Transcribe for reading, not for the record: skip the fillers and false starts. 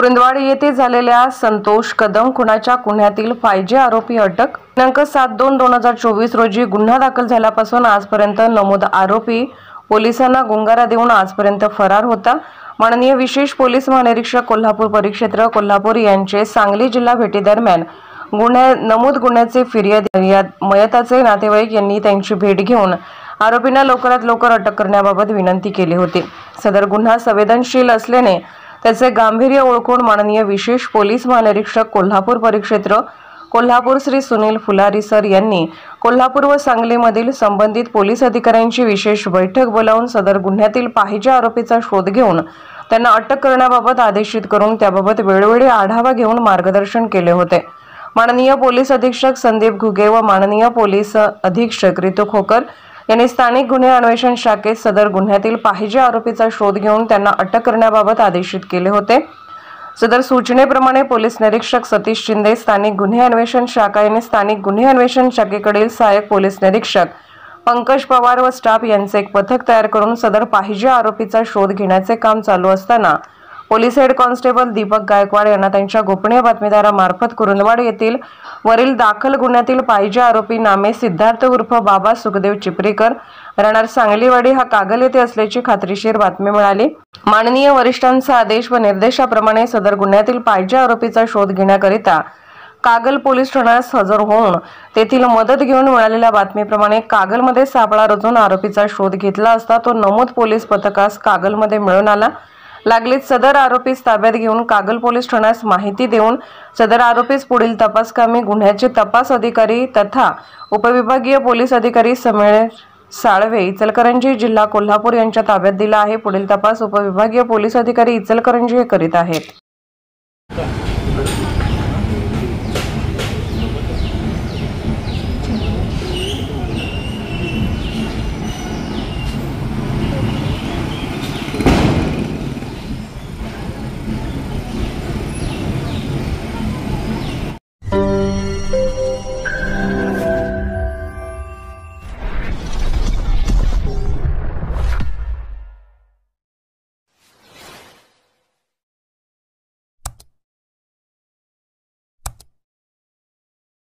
कुरुंदवाड येथे झालेल्या संतोष कदम खुनाच्या गुन्ह्यातील 5G आरोपी अटक। दिनांक 7/2/2024 रोजी गुन्हा दाखल झाल्यापासून आजपर्यंत नमूद आरोपी पोलिसांना गुंगारा देऊन आजपर्यंत फरार होता। माननीय विशेष पोलीस महानिरीक्षक कोल्हापूर परिक्षेत्र कोल्हापूर यांचे सांगली जिल्हा भेटीदरम्यान नमूद गुन्ह्याचे फिर्यादी मयताचे नातेवाईक यांनी त्यांची भेट घेऊन आरोपींना लवकरात लवकर अटक करण्याबाबत विनंती केली होती। सदर गुन्हा संवेदनशील असल्याने त्याचे गांभीर्य ओळखून माननीय विशेष पोलीस महानिरीक्षक कोल्हापूर परिक्षेत्र कोल्हापूर श्री सुनील फुलारी सर यांनी कोल्हापूर व सांगलीमधील संबंधित पोलीस अधिकाऱ्यांची विशेष बैठक बोलावून सदर गुन्ह्यातील 5G आरोपीचा शोध घेऊन त्यांना अटक करण्याबाबत आदेशित करून त्याबाबत वेळोवेळी आढावा घेऊन मार्गदर्शन केले होते। माननीय पोलीस अधीक्षक संदीप घुगे व माननीय पोलीस अधीक्षक रितू खोकर यांनी स्थानिक गुन्हे अन्वेषण शाखेत सदर गुन्ह्यातील 5G आरोपीचा शोध घेऊन त्यांना अटक करण्याबाबत आदेशित केले होते। सदर सूचनेप्रमाणे पोलीस निरीक्षक सतीश शिंदे स्थानिक गुन्हे अन्वेषण शाखा यांनी स्थानिक गुन्हे अन्वेषण शाखेकडील सहाय्यक पोलीस निरीक्षक पंकज पवार व स्टाफ यांचे एक पथक तयार करून सदर 5G आरोपीचा शोध घेण्याचे काम चालू असताना police head constable Deepak Gaikwad यांना त्यांच्या गोपनीय बातमीदारामार्फत कुरुंदवाड येथील वरील दाखल गुन्ह्यातील 5G आरोपी नामे सिद्धार्थ उर्फ बाबा सुखदेव चिपरीकर राहणार सांगलीवाडी हा कागल येथे असल्याची खात्रीशीर बातमी मिळाली। माननीय वरिष्ठांचा आदेश व निर्देशाप्रमाणे सदर गुन्ह्यातील 5G आरोपीचा शोध घेण्याकरिता कागल पोलीस ठाण्यास हजर होऊन तेथील मदत घेऊन मिळालेल्या बातमीप्रमाणे कागलमध्ये सापळा रचून आरोपीचा शोध घेतला असता तो नमूद पोलीस पथकास कागलमध्ये मिळून आला। लागलीच सदर आरोपीस ताब्यात घेऊन कागल पोलीस ठाण्यास माहिती देऊन सदर आरोपीस पुढील तपासकामी गुन्ह्याचे तपास अधिकारी तथा उपविभागीय पोलीस अधिकारी समीर साळवे इचलकरंजी जिल्हा कोल्हापूर यांच्या ताब्यात दिला आहे। पुढील तपास उपविभागीय पोलीस अधिकारी इचलकरंजी हे करीत आहेत।